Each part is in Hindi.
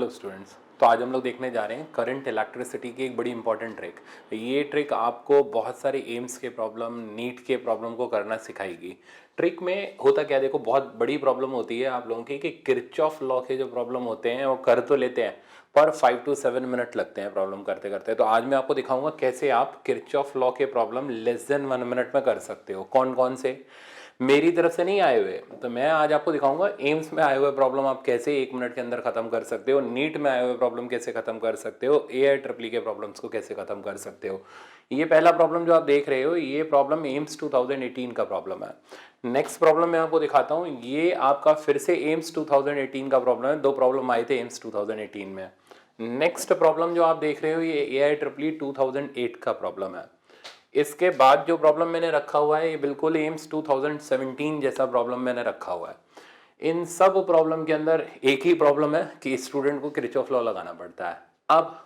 Hello students. तो आज हम लोग देखने जा रहे हैं करंट इलेक्ट्रिसिटी की एक बड़ी इंपॉर्टेंट ट्रिक। ये ट्रिक आपको बहुत सारे एम्स के प्रॉब्लम, नीट के प्रॉब्लम को करना सिखाएगी। ट्रिक में होता क्या, देखो बहुत बड़ी प्रॉब्लम होती है आप लोगों की कि किरचॉफ लॉ के जो प्रॉब्लम होते हैं वो कर तो लेते हैं पर 5 to 7 मिनट लगते हैं प्रॉब्लम करते करते। तो आज मैं आपको दिखाऊंगा कैसे आप किरचॉफ लॉ के प्रॉब्लम लेस देन 1 मिनट में कर सकते हो। कौन कौन से, मेरी तरफ से नहीं आए हुए, तो मैं आज आपको दिखाऊंगा एम्स में आए हुए प्रॉब्लम आप कैसे 1 मिनट के अंदर खत्म कर सकते हो, नीट में आए हुए प्रॉब्लम कैसे खत्म कर सकते हो, AIEEE के प्रॉब्लम्स को कैसे खत्म कर सकते हो। ये पहला प्रॉब्लम जो आप देख रहे हो ये प्रॉब्लम एम्स 2018 का प्रॉब्लम है। नेक्स्ट प्रॉब्लम मैं आपको दिखाता हूँ, ये आपका फिर से एम्स 2018 का प्रॉब्लम है। दो प्रॉब्लम आए थे एम्स 2018 में। नेक्स्ट प्रॉब्लम जो आप देख रहे हो ये AIEEE 2008 का प्रॉब्लम है। इसके बाद जो प्रॉब्लम मैंने रखा हुआ है ये बिल्कुल एम्स 2017 जैसा प्रॉब्लम मैंने रखा हुआ है। इन सब प्रॉब्लम के अंदर एक ही प्रॉब्लम है कि स्टूडेंट को किरचॉफ लॉ लगाना पड़ता है। अब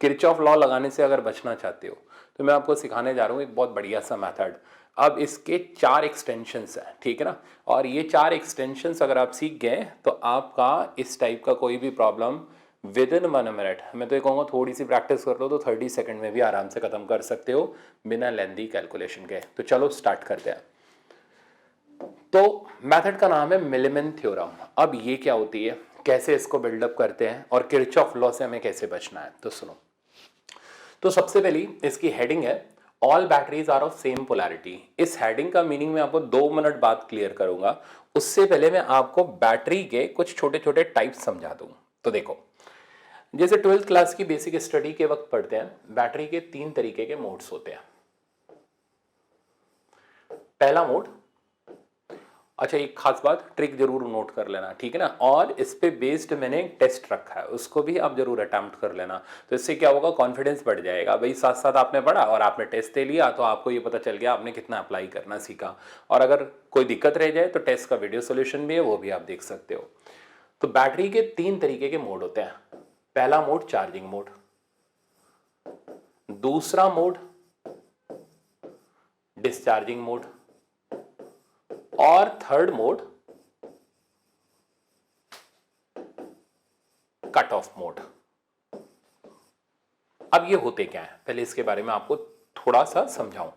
किरचॉफ लॉ लगाने से अगर बचना चाहते हो तो मैं आपको सिखाने जा रहा हूँ एक बहुत बढ़िया सा मेथड। अब इसके 4 एक्सटेंशंस हैं, ठीक है ना। और ये 4 एक्सटेंशंस अगर आप सीख गए तो आपका इस टाइप का कोई भी प्रॉब्लम विद इन 1 मिनट, मैं तो ये कहूँगा थोड़ी सी प्रैक्टिस कर लो तो 30 सेकंड में भी आराम से खत्म कर सकते हो बिना लेंदी कैलकुलेशन के। तो चलो स्टार्ट करते हैं। तो मेथड का नाम है मिलीमैन थ्योरम। अब ये क्या होती है, कैसे इसको बिल्डअप करते हैं और किरचॉफ लॉ से हमें कैसे बचना है, तो सुनो। तो सबसे पहली इसकी हेडिंग है all batteries are of same polarity. इस हेडिंग का मीनिंग मैं आपको 2 मिनट बाद क्लियर करूंगा। उससे पहले मैं आपको बैटरी के कुछ छोटे छोटे टाइप समझा दूं। तो देखो, जैसे 12th क्लास की बेसिक स्टडी के वक्त पढ़ते हैं, बैटरी के 3 तरीके के मोड्स होते हैं। पहला मोड, अच्छा एक खास बात, ट्रिक जरूर नोट कर लेना, ठीक है ना। और इस पे बेस्ड मैंने एक टेस्ट रखा है, उसको भी आप जरूर अटेम्प्ट कर लेना। तो इससे क्या होगा, कॉन्फिडेंस बढ़ जाएगा। भाई साथ साथ आपने पढ़ा और आपने टेस्ट दे लिया तो आपको ये पता चल गया आपने कितना अप्लाई करना सीखा। और अगर कोई दिक्कत रह जाए तो टेस्ट का वीडियो सोल्यूशन भी है, वो भी आप देख सकते हो। तो बैटरी के 3 तरीके के मोड होते हैं। पहला मोड चार्जिंग मोड, दूसरा मोड डिस्चार्जिंग मोड और third mode cut off mode. अब ये होते क्या है, पहले इसके बारे में आपको थोड़ा सा समझाऊं।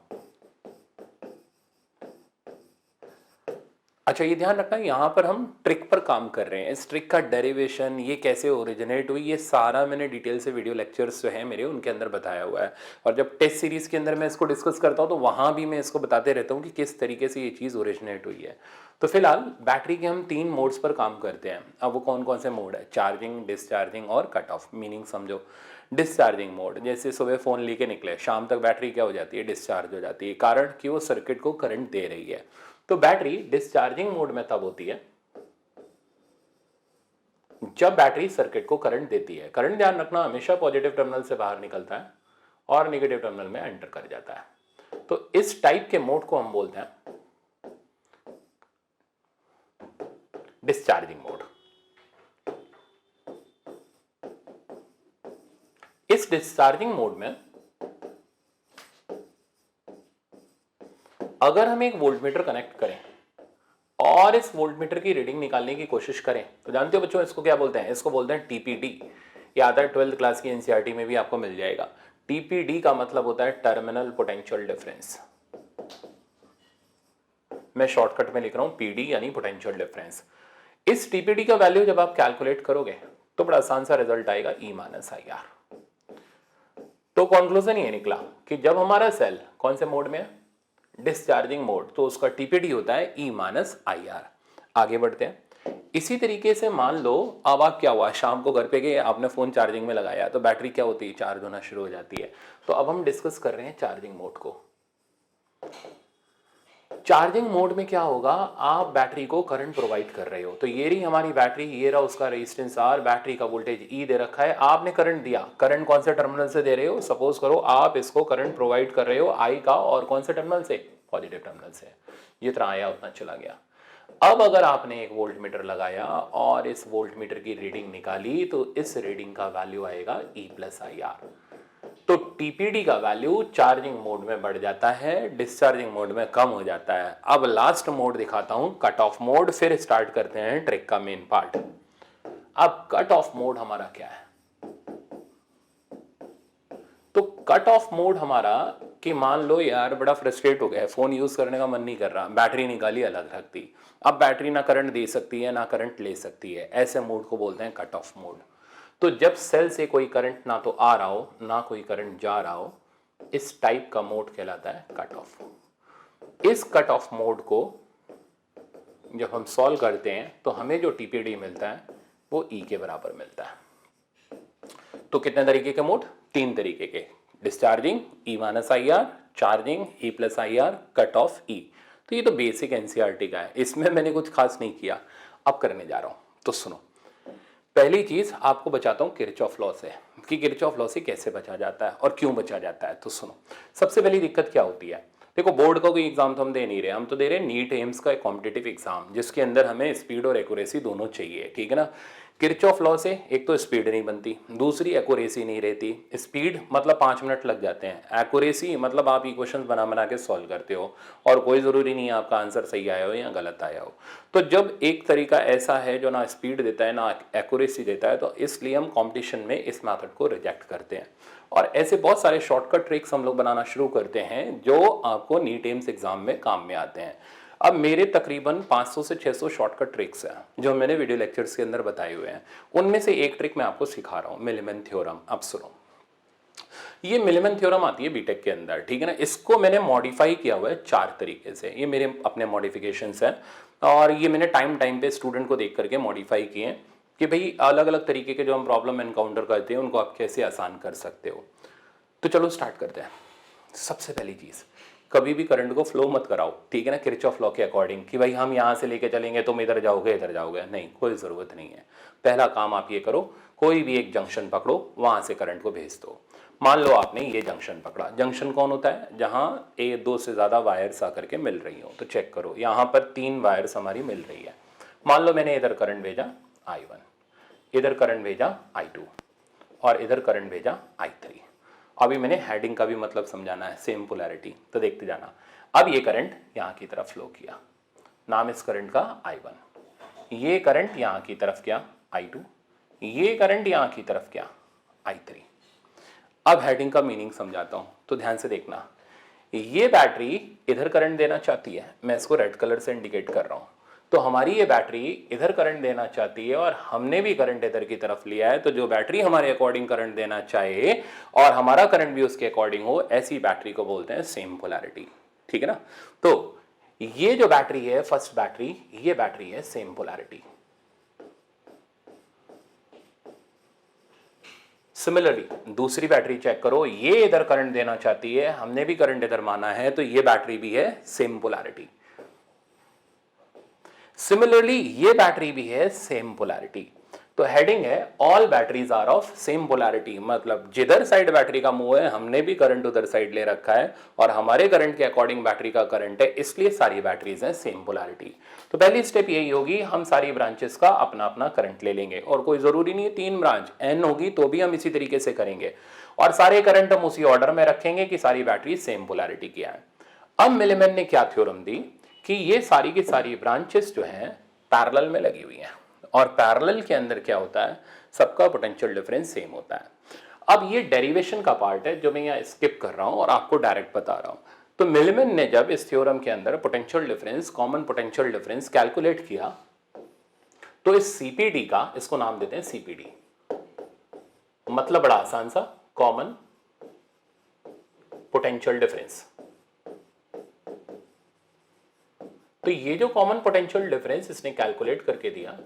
अच्छा ये ध्यान रखना, यहां पर हम ट्रिक पर काम कर रहे हैं। इस ट्रिक का डेरिवेशन, ये कैसे ओरिजिनेट हुई, ये सारा मैंने डिटेल से वीडियो लेक्चर्स जो है मेरे उनके अंदर बताया हुआ है। और जब टेस्ट सीरीज के अंदर मैं इसको डिस्कस करता हूं तो वहां भी मैं इसको बताते रहता हूं कि किस तरीके से ये चीज़ ओरिजिनेट हुई है। तो फिलहाल बैटरी के हम 3 मोड्स पर काम करते हैं। अब वो कौन कौन से मोड है, चार्जिंग, डिस्चार्जिंग और कट ऑफ। मीनिंग समझो। डिस्चार्जिंग मोड, जैसे सुबह फ़ोन लेके निकले, शाम तक बैटरी क्या हो जाती है, डिस्चार्ज हो जाती है, कारण कि वो सर्किट को करंट दे रही है। तो बैटरी डिस्चार्जिंग मोड में तब होती है जब बैटरी सर्किट को करंट देती है। करंट ध्यान रखना हमेशा पॉजिटिव टर्मिनल से बाहर निकलता है और नेगेटिव टर्मिनल में एंटर कर जाता है। तो इस टाइप के मोड को हम बोलते हैं डिस्चार्जिंग मोड। इस डिस्चार्जिंग मोड में अगर हम एक वोल्टमीटर कनेक्ट करें और इस वोल्टमीटर की रीडिंग निकालने की कोशिश करें तो जानते हो बच्चों इसको क्या बोलते हैं, इसको बोलते हैं टीपीडी। ये आता है 12th क्लास की एनसीईआरटी में भी आपको मिल जाएगा। टीपीडी का मतलब होता है टर्मिनल पोटेंशियल डिफरेंस। मैं शॉर्टकट में लिख रहा हूं पीडी यानी पोटेंशियल डिफरेंस। इस टीपीडी का वैल्यू जब आप कैलकुलेट करोगे तो बड़ा आसान सा रिजल्ट आएगा E-IR। तो कंक्लूजन ये निकला कि जब हमारा सेल कौन से मोड में है, डिस्चार्जिंग मोड, तो उसका टीपीडी होता है E-IR। आगे बढ़ते हैं। इसी तरीके से मान लो अब आप क्या हुआ, शाम को घर पे गए, आपने फोन चार्जिंग में लगाया तो बैटरी क्या होती है, चार्ज होना शुरू हो जाती है। तो अब हम डिस्कस कर रहे हैं चार्जिंग मोड को। चार्जिंग मोड में क्या होगा, आप बैटरी को करंट प्रोवाइड कर रहे हो। तो ये रही हमारी बैटरी, ये रहा उसका रेजिस्टेंस R, बैटरी का वोल्टेज E दे रखा है, आपने करंट दिया। करंट कौन से टर्मिनल से दे रहे हो, सपोज करो आप इसको करंट प्रोवाइड कर रहे हो I का, और कौन से टर्मिनल से, पॉजिटिव टर्मिनल से। जितना आया उतना चला गया। अब अगर आपने एक वोल्ट मीटर लगाया और इस वोल्ट मीटर की रीडिंग निकाली तो इस रीडिंग का वैल्यू आएगा E+IR। तो टीपीडी का वैल्यू चार्जिंग मोड में बढ़ जाता है, डिस्चार्जिंग मोड में कम हो जाता है। अब लास्ट मोड दिखाता हूं, कट ऑफ मोड। फिर स्टार्ट करते हैं ट्रिक का मेन पार्ट। अब कट ऑफ मोड हमारा क्या है? तो कट ऑफ मोड हमारा कि मान लो यार बड़ा फ्रस्ट्रेट हो गया, फोन यूज करने का मन नहीं कर रहा, बैटरी निकाली अलग रख दी, अब बैटरी ना करंट दे सकती है ना करंट ले सकती है, ऐसे मोड को बोलते हैं कट ऑफ मोड। तो जब सेल से कोई करंट ना तो आ रहा हो ना कोई करंट जा रहा हो, इस टाइप का मोड कहलाता है कट ऑफ। इस कट ऑफ मोड को जब हम सॉल्व करते हैं तो हमें जो टीपीडी मिलता है वो ई के बराबर मिलता है। तो कितने तरीके के मोड? 3 तरीके के, discharging E minus I R, charging E plus I R, cut off E. तो ये तो बेसिक एनसीईआरटी का है, इसमें मैंने कुछ खास नहीं किया, अब करने जा रहा हूं। तो सुनो, पहली चीज आपको बचाता हूं किरचॉफ लॉ से, कि किरचॉफ लॉ से कैसे बचा जाता है और क्यों बचा जाता है। तो सुनो, सबसे पहली दिक्कत क्या होती है? देखो, बोर्ड का कोई एग्जाम तो हम दे नहीं रहे, हम तो दे रहे हैं नीट एम्स का एक कॉम्पिटिटिव एग्जाम, जिसके अंदर हमें स्पीड और एक्यूरेसी दोनों चाहिए, ठीक है ना। किरचॉफ लॉ से एक तो स्पीड नहीं बनती, दूसरी एक्यूरेसी नहीं रहती। स्पीड मतलब 5 मिनट लग जाते हैं, एक्यूरेसी मतलब आप इक्वेशंस बना बना के सॉल्व करते हो और कोई ज़रूरी नहीं है आपका आंसर सही आया हो या गलत आया हो। तो जब एक तरीका ऐसा है जो ना स्पीड देता है ना एक्यूरेसी देता है, तो इसलिए हम कॉम्पिटिशन में इस मैथड को रिजेक्ट करते हैं। और ऐसे बहुत सारे शॉर्टकट ट्रिक्स हम लोग बनाना शुरू करते हैं जो आपको नीट एम्स एग्जाम में काम में आते हैं। अब मेरे तकरीबन 500 से 600 शॉर्टकट ट्रिक्स हैं जो मैंने वीडियो लेक्चर्स के अंदर बताए हुए हैं। उनमें से एक ट्रिक मैं आपको सिखा रहा हूँ, मिलीमैन थ्योरम। अब सुनो, ये मिलीमैन थ्योरम आती है बीटेक के अंदर, ठीक है ना। इसको मैंने मॉडिफाई किया हुआ है 4 तरीके से, ये मेरे अपने मॉडिफिकेशंस हैं और ये मैंने टाइम टाइम पे स्टूडेंट को देख करके मॉडिफाई किए हैं कि भाई अलग अलग तरीके के जो हम प्रॉब्लम एनकाउंटर करते हैं उनको आप कैसे आसान कर सकते हो। तो चलो स्टार्ट करते हैं। सबसे पहली चीज़, कभी भी करंट को फ्लो मत कराओ, ठीक है ना, किरचॉफ लॉ के अकॉर्डिंग, कि भाई हम यहाँ से लेके चलेंगे तुम इधर जाओगे इधर जाओगे, नहीं, कोई ज़रूरत नहीं है। पहला काम आप ये करो, कोई भी एक जंक्शन पकड़ो, वहाँ से करंट को भेज दो। मान लो आपने ये जंक्शन पकड़ा, जंक्शन कौन होता है? जहाँ ए 2 से ज़्यादा वायर्स आकर के मिल रही हो। तो चेक करो, यहाँ पर 3 वायर्स हमारी मिल रही है। मान लो मैंने इधर करंट भेजा I1, इधर करंट भेजा I2 और इधर करंट भेजा I3। अभी मैंने हेडिंग का भी मतलब समझाना है, सेम पोलैरिटी, तो देखते जाना। अब ये करंट यहाँ की तरफ फ्लो किया, नाम इस करंट का I1, ये करंट यहाँ की तरफ क्या I2, ये करंट यहाँ की तरफ क्या I3। अब हेडिंग का मीनिंग समझाता हूँ, तो ध्यान से देखना। ये बैटरी इधर करंट देना चाहती है, मैं इसको रेड कलर से इंडिकेट कर रहा हूँ। तो हमारी ये बैटरी इधर करंट देना चाहती है और हमने भी करंट इधर की तरफ लिया है। तो जो बैटरी हमारे अकॉर्डिंग करंट देना चाहे और हमारा करंट भी उसके अकॉर्डिंग हो, ऐसी बैटरी को बोलते हैं सेम पोलैरिटी, ठीक है ना। तो ये जो बैटरी है फर्स्ट बैटरी, ये बैटरी है सेम पोलैरिटी। सिमिलरली दूसरी बैटरी चेक करो, ये इधर करंट देना चाहती है, हमने भी करंट इधर माना है, तो ये बैटरी भी है सेम पोलैरिटी। सिमिलरली ये बैटरी भी है सेम पोलैरिटी। तो हेडिंग है all batteries are of same polarity, मतलब जिधर साइड बैटरी का मूव है हमने भी करंट उधर साइड ले रखा है और हमारे करंट के अकॉर्डिंग बैटरी का करंट है, इसलिए सारी बैटरीज हैं सेम पोलैरिटी। तो पहली स्टेप यही होगी, हम सारी ब्रांचेस का अपना अपना करंट ले लेंगे और कोई जरूरी नहीं है 3 ब्रांच n होगी तो भी हम इसी तरीके से करेंगे और सारे करंट हम उसी ऑर्डर में रखेंगे कि सारी बैटरी सेम पोलैरिटी की है। अब मिलीमैन ने क्या थ्योरम दी कि ये सारी की सारी ब्रांचेस जो हैं पैरेलल में लगी हुई हैं और पैरेलल के अंदर क्या होता है, सबका पोटेंशियल डिफरेंस सेम होता है। अब ये डेरिवेशन का पार्ट है जो मैं यहाँ स्किप कर रहा हूँ और आपको डायरेक्ट बता रहा हूँ। तो मिलीमैन ने जब इस थ्योरम के अंदर potential difference, common potential difference calculate किया, तो इस सीपीडी का, इसको नाम देते हैं सीपीडी, मतलब बड़ा आसान सा, कॉमन पोटेंशियल डिफरेंस। तो ये जो कॉमन पोटेंशियल डिफरेंस इसने कैलकुलेट करके दिया,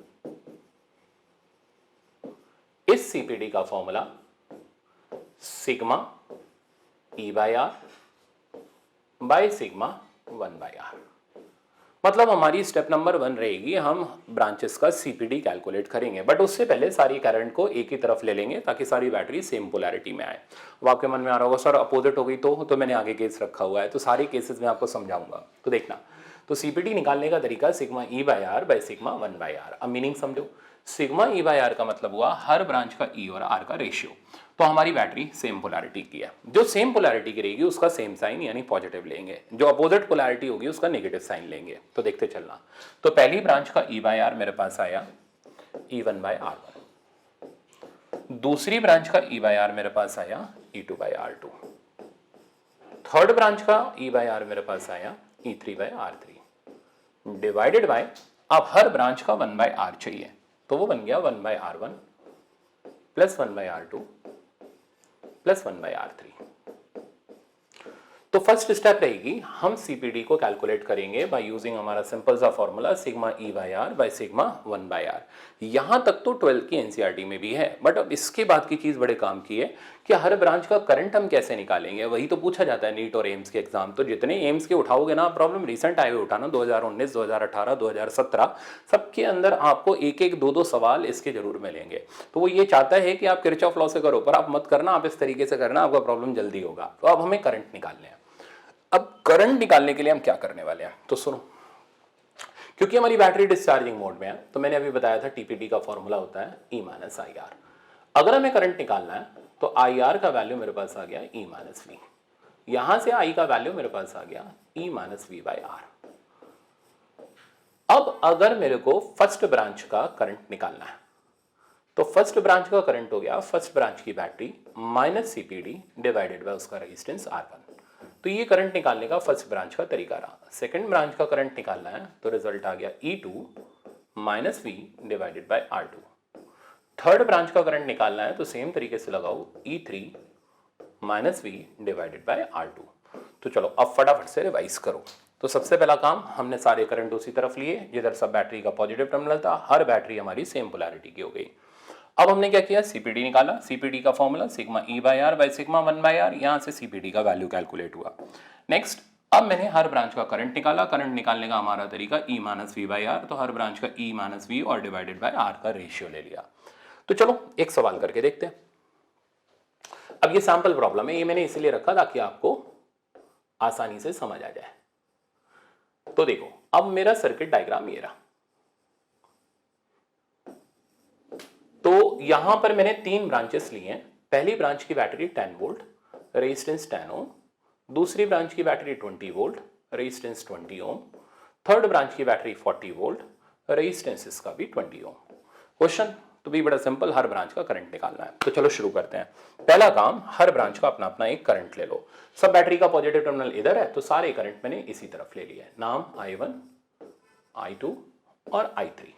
इस सीपीडी का formula sigma E by R by sigma 1 by R. मतलब हमारी स्टेप नंबर 1 रहेगी, हम ब्रांचेस का सीपीडी कैलकुलेट करेंगे, बट उससे पहले सारी करंट को एक ही तरफ ले लेंगे ताकि सारी बैटरी सेम पोलैरिटी में आए। अब आपके मन में आ रहा होगा सर अपोजिट हो गई तो मैंने आगे केस रखा हुआ है, तो सारे केसेस में आपको समझाऊंगा, तो देखना। तो सीपीडी निकालने का तरीका sigma E by R by sigma 1 by R. अब मीनिंग समझो, सिग्मा ई बाय आर का मतलब हुआ हर ब्रांच का ई और आर का रेशियो। तो हमारी बैटरी सेम पोलैरिटी की है, जो सेम पोलैरिटी की रहेगी उसका सेम साइन यानी पॉजिटिव लेंगे, जो अपोजिट पोलैरिटी होगी उसका नेगेटिव साइन लेंगे। तो देखते चलना। तो पहली ब्रांच का ई बाय आर मेरे पास आया E1 बाय R1, दूसरी ब्रांच का ई बाई आर मेरे पास आया E2/R2, थर्ड ब्रांच का ई बाई आर मेरे पास आया E3/R3 डिवाइडेड बाय, अब हर ब्रांच का 1/R चाहिए तो वो बन गया 1/R1 plus 1/R2 plus 1/R3। तो फर्स्ट स्टेप रहेगी, हम सीपीडी को कैलकुलेट करेंगे बाय यूजिंग हमारा सिंपल सा formula sigma E by R by sigma 1/R। यहां तक तो 12th की एनसीईआरटी में भी है, बट अब इसके बाद की चीज बड़े काम की है कि हर ब्रांच का करंट हम कैसे निकालेंगे। वही तो पूछा जाता है नीट और एम्स के एग्जाम, तो जितने एम्स के उठाओगे ना प्रॉब्लम, रिसेंट आए हुए उठाना 2019, 2018, 2017, सबके अंदर आपको एक एक दो दो सवाल इसके जरूर मिलेंगे। तो वो ये चाहता है कि आप किरचॉफ लॉ से करो, पर आप मत करना, आप इस तरीके से करना, आपका प्रॉब्लम जल्दी होगा। तो अब हमें करंट निकालने हैं। अब करंट निकालने के लिए हम क्या करने वाले हैं, तो सुनो, क्योंकि हमारी बैटरी डिस्चार्जिंग मोड में है, तो मैंने अभी बताया था टीपीटी का फॉर्मूला होता है E माइनस आई आर। अगर हमें करंट निकालना है तो आई आर का वैल्यू मेरे पास आ गया E माइनस वी, यहां से आई का वैल्यू मेरे पास आ गया E minus V by R. अब अगर मेरे को फर्स्ट ब्रांच का करंट निकालना है तो फर्स्ट ब्रांच का करंट हो गया फर्स्ट ब्रांच की battery minus CPD divided by उसका रेजिस्टेंस R1। तो ये करंट निकालने का फर्स्ट ब्रांच का तरीका रहा। सेकंड ब्रांच का करंट निकालना है तो रिजल्ट आ गया E2 minus V divided by R2। Third branch का करंट निकालना है तो सेम तरीके से लगाओ E3 minus V divided by R2। तो चलो अब फटाफट से रिवाइज करो। तो सबसे पहला काम, हमने सारे करंट उसी तरफ लिए जिधर सब बैटरी का पॉजिटिव टर्मिनल था, हर बैटरी हमारी सेम पोलैरिटी की हो गई। अब हमने क्या किया, सीपीडी निकाला। सीपीडी का formula sigma E by R by sigma 1/R, यहां से सीपीडी का वैल्यू कैलकुलेट हुआ। नेक्स्ट, अब मैंने हर ब्रांच का करंट निकाला। करंट निकालने का हमारा तरीका E minus V by R, तो हर ब्रांच का E माइनस वी और डिवाइडेड बाय आर का रेशियो ले लिया। तो चलो एक सवाल करके देखते हैं। अब ये सैंपल प्रॉब्लम है, ये मैंने इसलिए रखा ताकि आपको आसानी से समझ आ जाए। तो देखो, अब मेरा सर्किट डायग्राम ये रहा। तो यहां पर मैंने 3 ब्रांचेस ली हैं। पहली ब्रांच की बैटरी 10 वोल्ट, रेजिस्टेंस 10 ओम। दूसरी ब्रांच की बैटरी 20 वोल्ट, रेजिस्टेंस 20 ओम। थर्ड ब्रांच की बैटरी 40 वोल्ट, रेजिस्टेंस इसका भी 20 ओम। क्वेश्चन तो भी बड़ा सिंपल, हर ब्रांच का करंट निकालना है। तो चलो शुरू करते हैं। पहला काम, हर ब्रांच का अपना अपना एक करंट ले लो। सब बैटरी का पॉजिटिव टर्मिनल इधर है, तो सारे करंट मैंने इसी तरफ ले लिए। नाम I1, I2 और I3।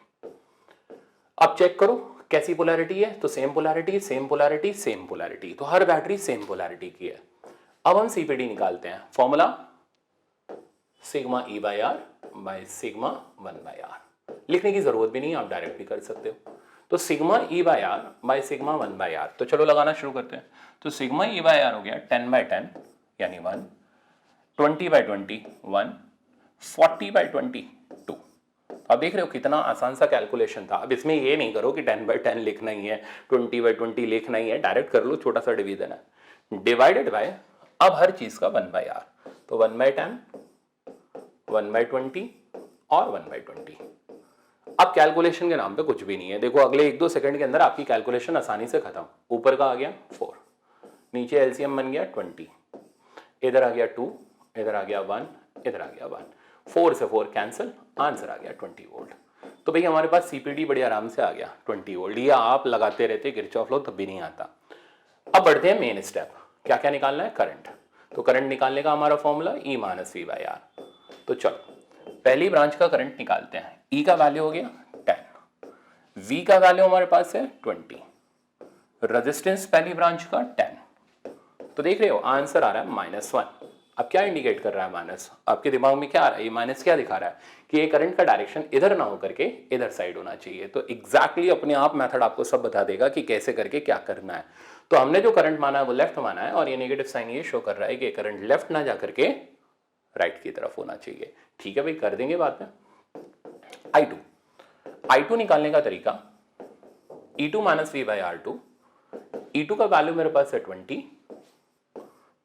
अब चेक करो कैसी पोलैरिटी है, तो same polarity, same polarity, same polarity, तो हर बैटरी सेम पोलैरिटी की है। अब हम सीपीडी निकालते हैं। Formula sigma E by R by sigma 1/R। लिखने की जरूरत भी नहीं, आप डायरेक्ट भी कर सकते हो। तो sigma E by R by sigma 1/R, तो चलो लगाना शुरू करते हैं। तो सिग्मा ई बाई आर हो गया 10/10 यानी 1, 20/20 1, 40/20 2। अब देख रहे हो कितना आसान सा कैलकुलेशन था। अब इसमें ये नहीं करो कि 10/10 लिखना ही है, 20/20 लिखना ही है, डायरेक्ट कर लो, छोटा सा डिवीजन है। डिवाइडेड बाय, अब हर चीज का 1/R, तो 1/10, 1/20 और 1/20। अब कैलकुलेशन के नाम पे कुछ भी नहीं है। देखो अगले 1-2 सेकंड के अंदर आपकी कैलकुलेशन आसानी से खत्म। ऊपर का आ गया 4, नीचे एलसीएम बन गया 20, इधर आ गया 2, इधर आ गया 1, इधर आ गया 1, 4 से 4 कैंसिल, आंसर आ गया 20 वोल्ट। तो भाई हमारे पास सीपीडी बड़े आराम से आ गया 20 वोल्ट। ये आप लगाते रहते किरचॉफ लॉ तब भी नहीं आता। अब बढ़ते हैं मेन स्टेप, क्या क्या निकालना है, करंट। तो करंट निकालने का हमारा formula E minus V by R. तो चलो पहली ब्रांच का करंट निकालते हैं। E का वैल्यू हो गया 10, V का वैल्यू हमारे पास है 20, रेजिस्टेंस पहली ब्रांच का 10। तो देख रहे हो आंसर आ रहा है -1। अब क्या इंडिकेट कर रहा है माइनस, आपके दिमाग में क्या आ रहा है, ये माइनस क्या दिखा रहा है कि ये करंट का डायरेक्शन इधर ना हो करके इधर साइड होना चाहिए। तो एग्जैक्टली अपने आप मेथड आपको सब बता देगा कि कैसे करके क्या करना है। तो हमने जो करंट माना है वो लेफ्ट माना है, और ये नेगेटिव साइन ये शो कर रहा है कि करंट लेफ्ट ना जा करके राइट की तरफ होना चाहिए। ठीक है भाई, कर देंगे बाद में। I2 निकालने का तरीका E2 minus V by R2। E2 का वैल्यू मेरे पास है 20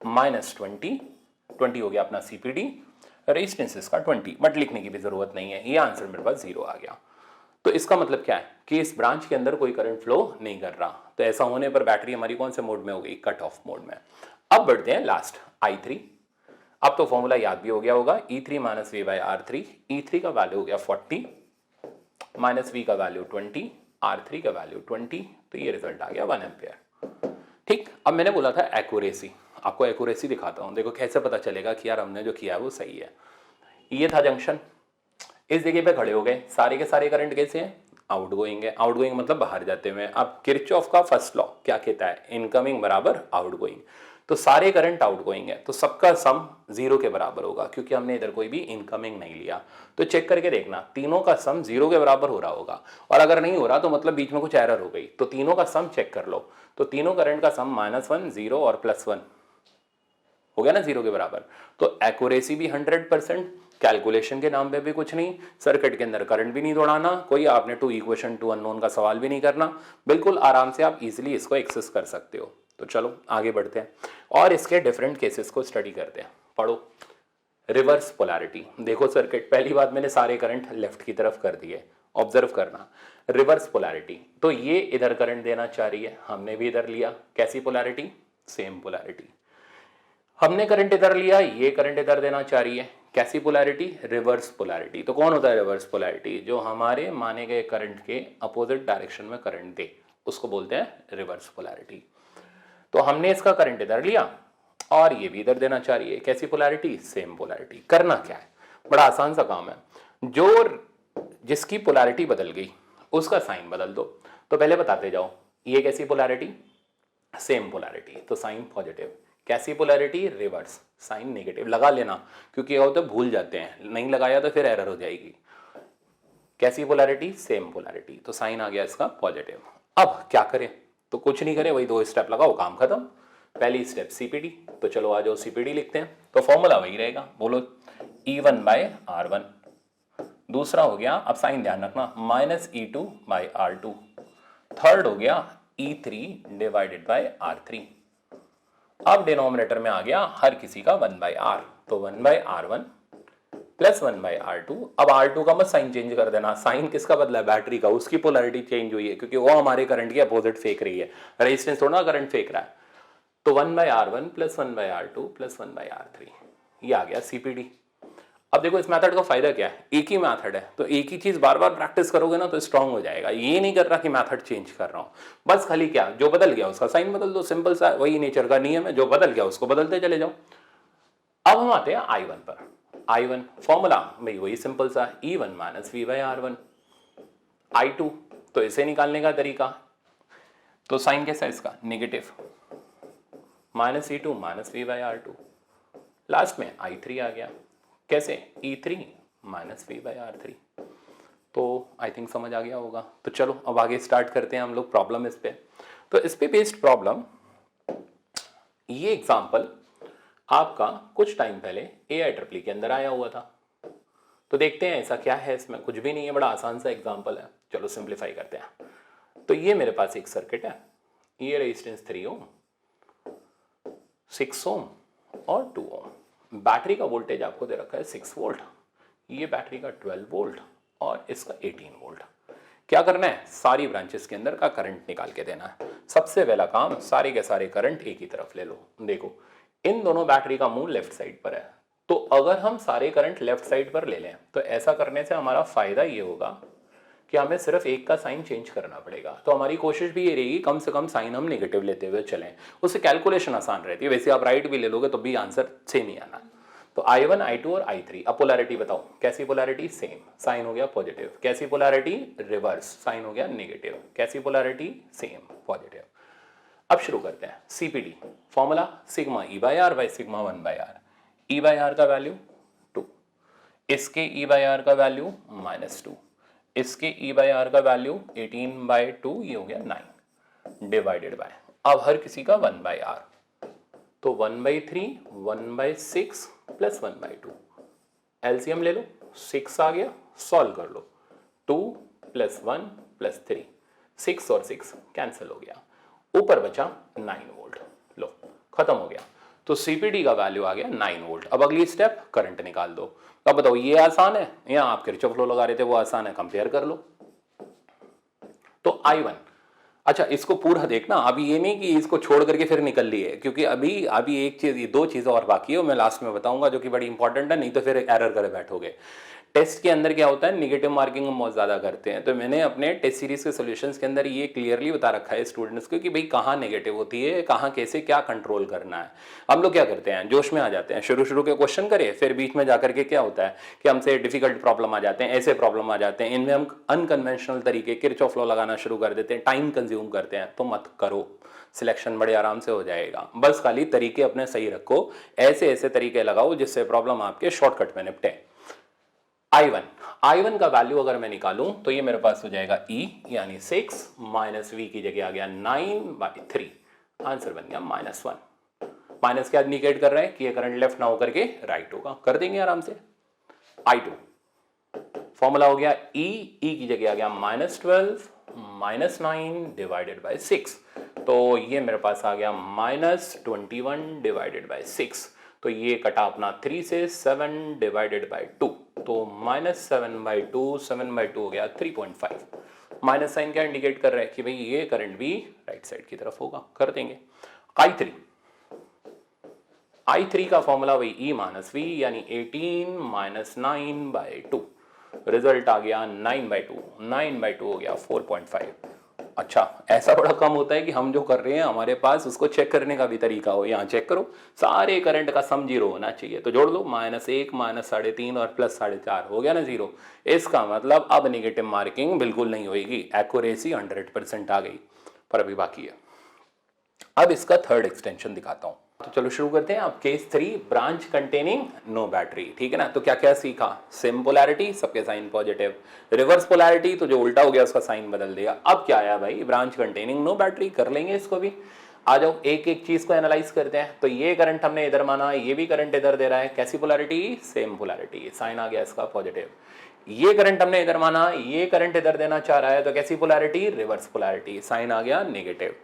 माइनस 20 हो गया अपना सीपीडी, रेजिस्टेंस इसका 20, बट लिखने की भी जरूरत नहीं है, ये आंसर मेरे पास 0 आ गया। तो इसका मतलब क्या है कि इस ब्रांच के अंदर कोई करंट फ्लो नहीं कर रहा। तो ऐसा होने पर बैटरी हमारी कौन से मोड में हो गई, कट ऑफ मोड में। अब बढ़ते हैं लास्ट I3। अब तो फॉर्मूला याद भी हो गया होगा, E3 minus V by R3। E3 का वैल्यू हो गया 40 माइनस V का वैल्यू 20, R3 का वैल्यू 20, तो ये रिजल्ट आ गया 1 एम्पियर। ठीक, अब मैंने बोला था एक्यूरेसी, आपको एक्यूरेसी दिखाता हूँ। देखो कैसे पता चलेगा कि यार हमने जो किया है वो सही है। ये था जंक्शन, इस जगह पे खड़े हो गए, सारे के सारे करंट कैसे हैं, आउटगोइंग है। आउटगोइंग मतलब बाहर जाते हुए। अब किरचॉफ का फर्स्ट लॉ क्या कहता है, इनकमिंग बराबर आउटगोइंग। तो सारे करंट आउटगोइंग है, तो सबका सम 0 के बराबर होगा, क्योंकि हमने इधर कोई भी इनकमिंग नहीं लिया। तो चेक करके देखना, तीनों का सम 0 के बराबर हो रहा होगा, और अगर नहीं हो रहा तो मतलब बीच में कुछ एरर हो गई। तो तीनों का सम चेक कर लो, तो तीनों करंट का सम -1, 0 और +1 हो गया ना 0 के बराबर। तो एक्यूरेसी भी 100%, कैलकुलेशन के नाम पे भी कुछ नहीं, सर्किट के अंदर करंट भी नहीं दौड़ाना, कोई आपने 2 इक्वेशन 2 अननोन का सवाल भी नहीं करना, बिल्कुल आराम से आप इजीली इसको एक्सेस कर सकते हो। तो चलो आगे बढ़ते हैं और इसके डिफरेंट केसेस को स्टडी करते हैं। पढ़ो, रिवर्स पोलैरिटी। देखो सर्किट, पहली बात मैंने सारे करंट लेफ्ट की तरफ कर दिए, ऑब्जर्व करना। रिवर्स पोलैरिटी, तो ये इधर करंट देना चाह रही है, हमने भी इधर लिया, कैसी पोलैरिटी, सेम पोलैरिटी। हमने करंट इधर लिया, ये करंट इधर देना चाह रही है, कैसी पोलैरिटी, रिवर्स पोलैरिटी। तो कौन होता है रिवर्स पोलैरिटी, जो हमारे माने गए करंट के अपोजिट डायरेक्शन में करंट दे, उसको बोलते हैं रिवर्स पोलैरिटी। तो हमने इसका करंट इधर लिया और ये भी इधर देना चाह रही है, कैसी पोलैरिटी, सेम पोलैरिटी। करना क्या है, बड़ा आसान सा काम है, जो जिसकी पोलैरिटी बदल गई उसका साइन बदल दो। तो पहले बताते जाओ, ये कैसी पोलैरिटी, सेम पोलैरिटी, तो साइन पॉजिटिव। कैसी पोलैरिटी, रिवर्स, साइन नेगेटिव। लगा लेना, क्योंकि क्या होता है भूल जाते हैं, नहीं लगाया तो फिर एरर हो जाएगी। कैसी पोलैरिटी, सेम पोलैरिटी, तो साइन आ गया इसका पॉजिटिव। अब क्या करें, तो कुछ नहीं करें, वही 2 स्टेप लगाओ, काम खत्म। पहली स्टेप सीपीडी, तो चलो आ जाओ सीपीडी लिखते हैं। तो फॉर्मूला वही रहेगा, बोलो E1/R1। दूसरा हो गया, अब साइन ध्यान रखना, -E2/R2। थर्ड हो गया E3/R3। अब डिनोमिनेटर में आ गया हर किसी का 1/R, तो 1/R1 प्लस 1/R2। अब R2 का मत साइन चेंज कर देना, साइन किसका बदला है, बैटरी का, उसकी पोलैरिटी चेंज हुई है, क्योंकि वो हमारे करंट के अपोजिट फेंक रही है, रेजिस्टेंस थोड़ा करंट फेंक रहा है। तो 1/R1 plus 1/R2 plus 1/R3, ये आ गया सीपीडी। अब देखो इस मेथड का फायदा क्या है, एक ही मेथड है, तो एक ही चीज बार बार प्रैक्टिस करोगे ना तो स्ट्रांग हो जाएगा। ये नहीं कर रहा कि मेथड चेंज कर रहा हूं, बस खाली क्या, जो बदल गया उसका साइन बदल दो, सिंपल सा, वही नेचर का नियम है, जो बदल गया उसको बदलते चले जाओ। अब हम आते हैं I1 पर। I1 फॉर्मूला भाई वही सिंपल सा, E1 - V/R1। I2, तो इसे निकालने का तरीका, तो साइन कैसा है इसका, नेगेटिव, -E2 - V/R2। लास्ट में I3 आ गया, कैसे, E3 - V/R3। तो आई थिंक समझ आ गया होगा। तो चलो अब आगे स्टार्ट करते हैं हम लोग प्रॉब्लम इस पे। तो इस पे बेस्ड प्रॉब्लम, ये एग्जांपल आपका कुछ टाइम पहले AIEEE के अंदर आया हुआ था। तो देखते हैं ऐसा क्या है इसमें, कुछ भी नहीं है, बड़ा आसान सा एग्जांपल है। चलो सिंप्लीफाई करते हैं। तो ये मेरे पास एक सर्किट है, ये रेजिस्टेंस 3 ओम, 6 ओम और 2 ओम। बैटरी का वोल्टेज आपको दे रखा है 6 वोल्ट, ये बैटरी का 12 वोल्ट और इसका 18 वोल्ट। क्या करना है, सारी ब्रांचेस के अंदर का करंट निकाल के देना है। सबसे पहला काम, सारे के सारे करंट एक ही तरफ ले लो। देखो इन दोनों बैटरी का मुंह लेफ्ट साइड पर है, तो अगर हम सारे करंट लेफ्ट साइड पर ले लें तो ऐसा करने से हमारा फायदा ये होगा कि हमें सिर्फ एक का साइन चेंज करना पड़ेगा। तो हमारी कोशिश भी ये रहेगी कम से कम साइन हम नेगेटिव लेते हुए चलें, उससे कैलकुलेशन आसान रहती है। वैसे आप राइट भी ले लोगे तो भी आंसर सेम ही आना। तो I1, I2 और I3। अब पोलैरिटी बताओ, कैसी पोलैरिटी, सेम, साइन हो गया पॉजिटिव। कैसी पोलैरिटी, रिवर्स, साइन हो गया नेगेटिव। कैसी पोलैरिटी, सेम, पॉजिटिव। अब शुरू करते हैं CPD. Formula sigma E/R/सिग्मा 1/R। E/R का वैल्यू 2, इसके E/R का वैल्यू -2, इसके E/R का वैल्यू 18/2, ये हो गया 9, डिवाइडेड बाय, अब हर किसी का 1/R, तो 1/3, 1/6 प्लस 1/2। एलसीएम ले लो, 6 आ गया, सॉल्व कर लो, 2 + 1 + 3, 6 और 6 कैंसिल हो गया, ऊपर बचा 9 वोल्ट। लो खत्म हो गया। तो सीपीडी का वैल्यू आ गया 9 वोल्ट। अब अगली स्टेप, करंट निकाल दो। अब बताओ ये आसान है या आप किरचॉफ लॉ लगा रहे थे वो आसान है, कंपेयर कर लो। तो I1, अच्छा इसको पूरा देखना, अभी ये नहीं कि इसको छोड़ करके फिर निकल लिए, क्योंकि अभी एक चीज, 2 चीजें और बाकी है, मैं लास्ट में बताऊंगा जो कि बड़ी इंपॉर्टेंट है, नहीं तो फिर एरर करे बैठोगे। टेस्ट के अंदर क्या होता है, नेगेटिव मार्किंग हम बहुत ज़्यादा करते हैं। तो मैंने अपने टेस्ट सीरीज़ के सॉल्यूशंस के अंदर ये क्लियरली बता रखा है स्टूडेंट्स को कि भाई कहाँ नेगेटिव होती है, कहाँ कैसे क्या कंट्रोल करना है। हम लोग क्या करते हैं, जोश में आ जाते हैं, शुरू के क्वेश्चन करें, फिर बीच में जाकर के क्या होता है कि हमसे डिफिकल्ट प्रॉब्लम आ जाते हैं, ऐसे प्रॉब्लम आ जाते हैं, इनमें हम अनकन्वेंशनल तरीके किरचॉफ लॉ लगाना शुरू कर देते हैं, टाइम कंज्यूम करते हैं। तो मत करो, सिलेक्शन बड़े आराम से हो जाएगा। बस खाली तरीके अपने सही रखो, ऐसे ऐसे तरीके लगाओ जिससे प्रॉब्लम आपके शॉर्टकट में निपटे। I1 का वैल्यू अगर मैं निकालूं तो ये मेरे पास हो जाएगा E यानी 6 माइनस V की जगह आ गया 9/3, आंसर बन गया -1। माइनस क्या इंडिकेट कर रहा है कि ये करंट लेफ्ट ना होकर के राइट होगा, कर देंगे आराम से। I2 फॉर्मूला हो गया E की जगह आ गया -12 -9 डिवाइडेड बाय 6, तो ये मेरे पास आ गया -21 डिवाइडेड बाय 6, तो ये कटा अपना 3 से 7 डिवाइडेड बाय 2, तो -7/2 7/2 हो गया 3.5। माइनस साइन क्या इंडिकेट कर रहा है कि भाई ये करंट भी राइट साइड की तरफ होगा, कर देंगे। I3 का फॉर्मूला वही E माइनस V यानी 18 - 9/2, रिजल्ट आ गया 9/2, 9/2 हो गया 4.5। अच्छा, ऐसा बड़ा कम होता है कि हम जो कर रहे हैं हमारे पास उसको चेक करने का भी तरीका हो। यहाँ चेक करो, सारे करंट का सम 0 होना चाहिए, तो जोड़ लो -1 -3.5 और +4.5 हो गया ना 0। इसका मतलब अब नेगेटिव मार्किंग बिल्कुल नहीं होगी, एक्यूरेसी 100% आ गई, पर अभी बाकी है। अब इसका थर्ड एक्सटेंशन दिखाता हूं, तो चलो शुरू करते हैं। अब case 3, branch containing no battery, ठीक है ना। तो क्या क्या सीखा, सेम पोलैरिटी सबके साइन पॉजिटिव, रिवर्स पोलैरिटी तो जो उल्टा हो गया उसका साइन बदल दिया। अब क्या आया भाई, ब्रांच कंटेनिंग नो बैटरी, कर लेंगे इसको भी। आ जाओ एक एक चीज को एनालाइज करते हैं। तो ये करंट हमने इधर माना, ये भी करंट इधर दे रहा है, कैसी पोलैरिटी, सेम पोलैरिटी, साइन आ गया इसका पॉजिटिव। ये करंट हमने इधर माना, ये करंट इधर देना चाह रहा है, तो कैसी पोलैरिटी, रिवर्स पोलैरिटी, साइन आ गया नेगेटिव।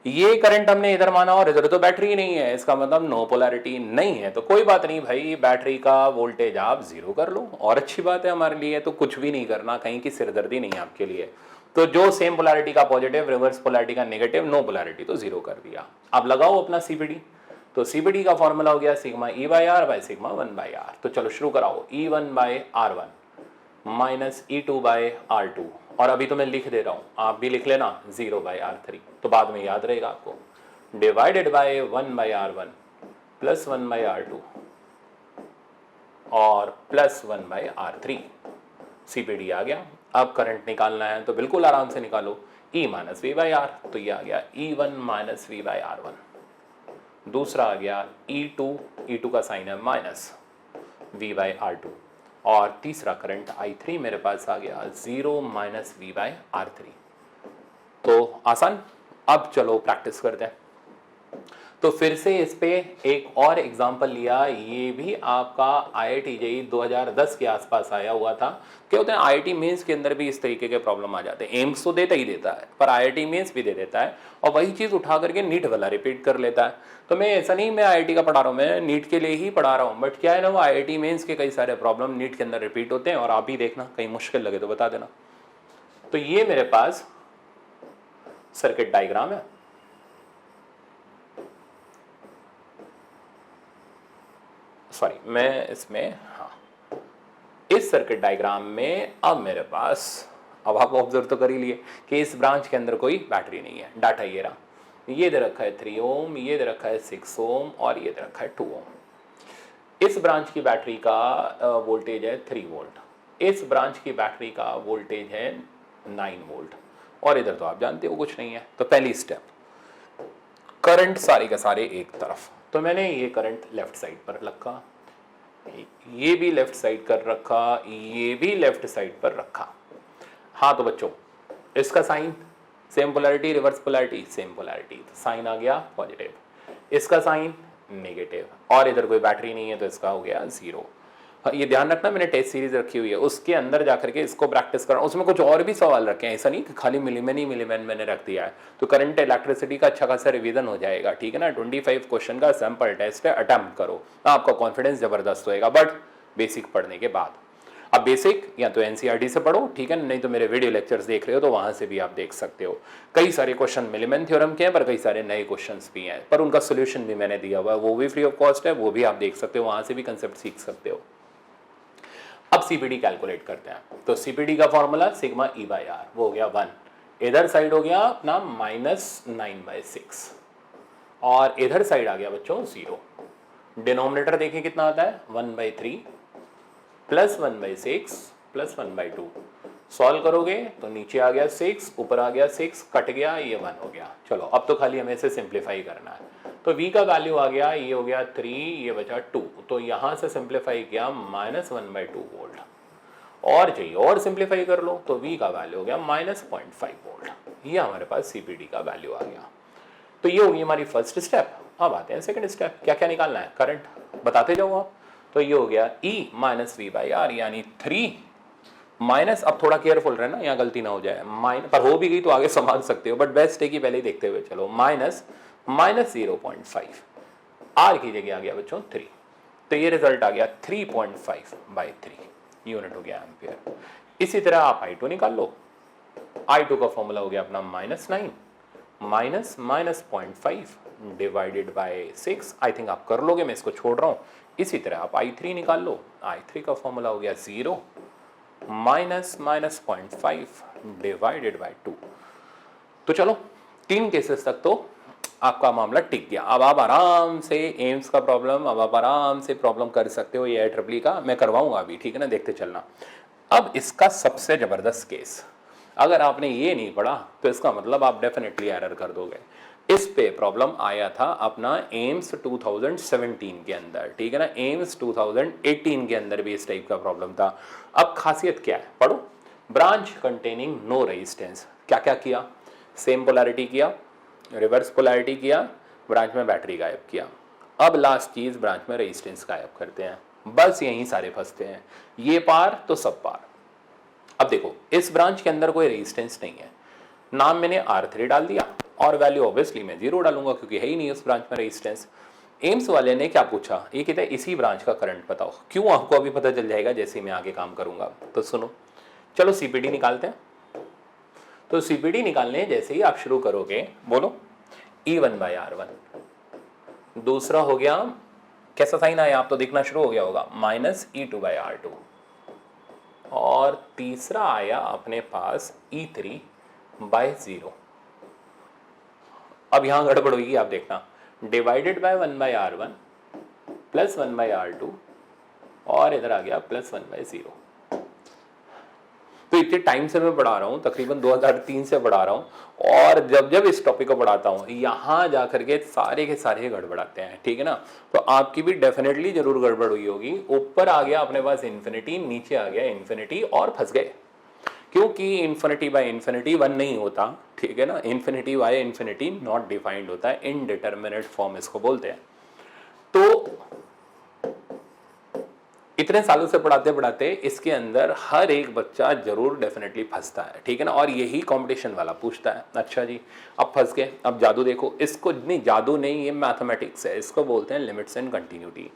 ये करंट हमने इधर माना और इधर तो बैटरी नहीं है, इसका मतलब नो पोलैरिटी नहीं है, तो कोई बात नहीं भाई, बैटरी का वोल्टेज आप 0 कर लो, और अच्छी बात है हमारे लिए, तो कुछ भी नहीं करना, कहीं की सिरदर्दी नहीं है आपके लिए। तो जो सेम पोलैरिटी का पॉजिटिव, रिवर्स पोलैरिटी का नेगेटिव, नो पोलैरिटी तो 0 कर दिया। अब लगाओ अपना सीबीडी, तो सीबीडी का फॉर्मूला हो गया sigma E/R bye sigma 1/R। तो चलो शुरू कराओ, E1/R1 माइनस E2/R2, और अभी तो मैं लिख दे रहा हूं, आप भी लिख लेना 0/R3, तो बाद में याद रहेगा आपको, divided by 1/R1 plus 1/R2 और प्लस 1/R3। सीपीडी आ गया। अब करंट निकालना है तो बिल्कुल आराम से निकालो, E माइनस V/R, तो ये आ गया E1 माइनस V/R1। दूसरा आ गया E2 का साइन है माइनस V/R2, और तीसरा करंट I3 मेरे पास आ गया 0 माइनस V/R3। तो आसान। अब चलो प्रैक्टिस करते हैं। तो फिर से इस पे एक और एग्जांपल लिया, ये भी आपका IIT JEE 2010 के आसपास आया हुआ था। क्या होता है, IIT मेंस के अंदर भी इस तरीके के प्रॉब्लम आ जाते हैं। एम्स तो देता ही देता है, पर IIT मेंस भी दे देता है, और वही चीज़ उठा करके नीट वाला रिपीट कर लेता है। तो मैं ऐसा नहीं मैं IIT का पढ़ा रहा हूँ, मैं नीट के लिए ही पढ़ा रहा हूँ, बट क्या है ना, वो IIT मेंस के कई सारे प्रॉब्लम नीट के अंदर रिपीट होते हैं, और आप भी देखना कहीं मुश्किल लगे तो बता देना। तो ये मेरे पास सर्किट डायग्राम है। सॉरी, मैं इसमें, हाँ, इस सर्किट डायग्राम में अब मेरे पास, अब आप ऑब्जर्व तो कर ही लिए कि इस ब्रांच के अंदर कोई बैटरी नहीं है। डाटा ये रहा, ये दे रखा है 3 ओम, ये दे रखा है 6 ओम, और ये दे रखा है 2 ओम। इस ब्रांच की बैटरी का वोल्टेज है 3 वोल्ट, इस ब्रांच की बैटरी का वोल्टेज है 9 वोल्ट, और इधर तो आप जानते हो कुछ नहीं है। तो पहली स्टेप, करंट सारे के सारे एक तरफ, तो मैंने ये करंट लेफ्ट साइड पर रखा, ये भी लेफ्ट साइड कर रखा, ये भी लेफ्ट साइड पर रखा। हाँ तो बच्चों, इसका sign same polarity, reverse polarity same polarity, तो साइन आ गया पॉजिटिव, इसका साइन नेगेटिव, और इधर कोई बैटरी नहीं है तो इसका हो गया 0। ये ध्यान रखना, मैंने टेस्ट सीरीज रखी हुई है, उसके अंदर जाकर के इसको प्रैक्टिस करना, उसमें कुछ और भी सवाल रखे हैं, ऐसा नहीं कि खाली मिलीमेन ही मिलीमेन मैंने रख दिया है। तो करंट इलेक्ट्रिसिटी का अच्छा खासा रिवीजन हो जाएगा, ठीक है ना। 25 क्वेश्चन का सैंपल टेस्ट है, अटेम्प्ट करो, आपका कॉन्फिडेंस जबरदस्त होएगा, बट बेसिक पढ़ने के बाद। अब बेसिक या तो एनसीईआरटी से पढ़ो, ठीक है, नहीं तो मेरे वीडियो लेक्चर्स देख रहे हो तो वहां से भी आप देख सकते हो। कई सारे क्वेश्चन मिलीमेन थ्योरम के हैं, पर कई सारे नए क्वेश्चंस भी हैं, पर उनका सोल्यूशन भी मैंने दिया हुआ है, वो भी फ्री ऑफ कॉस्ट है, वो भी आप देख सकते हो, वहां से भी कंसेप्ट सीख सकते हो। अब सीपीडी कैलकुलेट करते हैं, तो सीपीडी का formula sigma E by R, वो हो गया 1, इधर साइड हो गया अपना -9/6 और इधर साइड आ गया बच्चों 0। डिनोमिनेटर देखें कितना आता है 1/3 प्लस 1/6 प्लस 1/2। सॉल्व करोगे तो नीचे आ गया 6, ऊपर आ गया 6, कट गया, ये 1 हो गया। चलो अब तो खाली हमें इसे सिंप्लीफाई करना है, तो v का वैल्यू आ गया, ये हो गया 3, ये बचा 2, तो यहाँ से सिंप्लीफाई किया -1/2 वोल्ट, और चाहिए और सिंप्लीफाई कर लो तो v का वैल्यू हो गया -0.5 वोल्ट। ये हमारे पास सीपीडी का वैल्यू आ गया। तो ये होगी हमारी फर्स्ट स्टेप। अब आते हैं सेकंड स्टेप, क्या क्या निकालना है, करंट बताते जाओ आप। तो ये हो गया E - V/R यानी 3 माइनस, अब थोड़ा केयरफुल रहना यहाँ गलती ना हो जाए, पर हो भी गई तो आगे संभाल सकते हो, बट बेस्ट है कि पहले ही देखते हुए चलो, -0.5 R की जगह आ गया बच्चों 3, तो ये रिजल्ट आ गया 3.5/3 यूनिट हो गया एम्पियर। इसी तरह आप I2 निकाल लो, I2 का फॉर्मूला हो गया अपना -9 minus -0.5 divided by 6। I think आप कर लोगे, मैं इसको छोड़ रहा हूँ। इसी तरह आप I3 निकाल लो, I3 का फॉर्मूला हो गया 0 माइनस -0.5 डिवाइडेड बाय 2। तो चलो 3 केसेस तक तो आपका मामला टिक गया। अब आप आराम से एम्स का प्रॉब्लम, अब आप आराम से प्रॉब्लम कर सकते हो, ये IEEE का मैं करवाऊंगा अभी, ठीक है ना, देखते चलना। अब इसका सबसे ज़बरदस्त केस, अगर आपने ये नहीं पढ़ा तो इसका मतलब आप डेफिनेटली एरर कर दोगे। इस पे प्रॉब्लम आया था अपना एम्स 2017 के अंदर, ठीक है ना, एम्स 2018 के अंदर भी इस टाइप का प्रॉब्लम था। अब खासियत क्या है, पढ़ो। ब्रांच कंटेनिंग नो रेजिस्टेंस, क्या क्या किया, सेम पोलैरिटी किया, रिवर्स पोलैरिटी किया, ब्रांच में बैटरी गायब किया। अब लास्ट चीज, ब्रांच में रेजिस्टेंस गायब करते हैं, बस यहीं सारे फंसते हैं, ये पार तो सब पार। अब देखो इस ब्रांच के अंदर कोई रेजिस्टेंस नहीं है, नाम मैंने R3 डाल दिया और वैल्यू ऑब्वियसली मैं 0 डालूंगा क्योंकि है ही नहीं उस ब्रांच में रेजिस्टेंस। एम्स वाले ने क्या पूछा, ये कहते हैं इसी ब्रांच का करंट बताओ। क्यों, आपको अभी पता चल जाएगा जैसे ही मैं आगे काम करूंगा, तो सुनो। चलो सीपीडी निकालते हैं। तो सीपीडी निकालने जैसे ही आप शुरू करोगे, बोलो E1/R1, दूसरा हो गया, कैसा साइन आया आप तो देखना शुरू हो गया होगा, -E2/R2, और तीसरा आया अपने पास E3/0। अब यहां गड़बड़ होगी, आप देखना, divided by 1/R1 plus 1/R2, और इधर आ गया +1/0। तो इतने टाइम से मैं पढ़ा रहा हूँ, तकरीबन 2003 से पढ़ा रहा हूँ, और जब जब इस टॉपिक को पढ़ाता हूँ यहाँ जा करके सारे के सारे गड़बड़ाते हैं, ठीक है ना। तो आपकी भी डेफिनेटली जरूर गड़बड़ हुई होगी। ऊपर आ गया अपने पास इन्फिनिटी, नीचे आ गया इन्फिनिटी, और फंस गए, क्योंकि इन्फिनिटी बाय इन्फिनिटी 1 नहीं होता, ठीक है ना, infinity by infinity not defined होता है, इनडिटरमिनेट फॉर्म इसको बोलते हैं। तो इतने सालों से पढ़ाते पढ़ाते इसके अंदर हर एक बच्चा जरूर डेफिनेटली फंसता है, ठीक है ना, और यही कंपटीशन वाला पूछता है। अच्छा जी, अब फंस गए, अब जादू देखो, इसको नहीं, जादू नहीं, ये मैथमेटिक्स है, इसको बोलते हैं लिमिट्स एंड कंटिन्यूटी।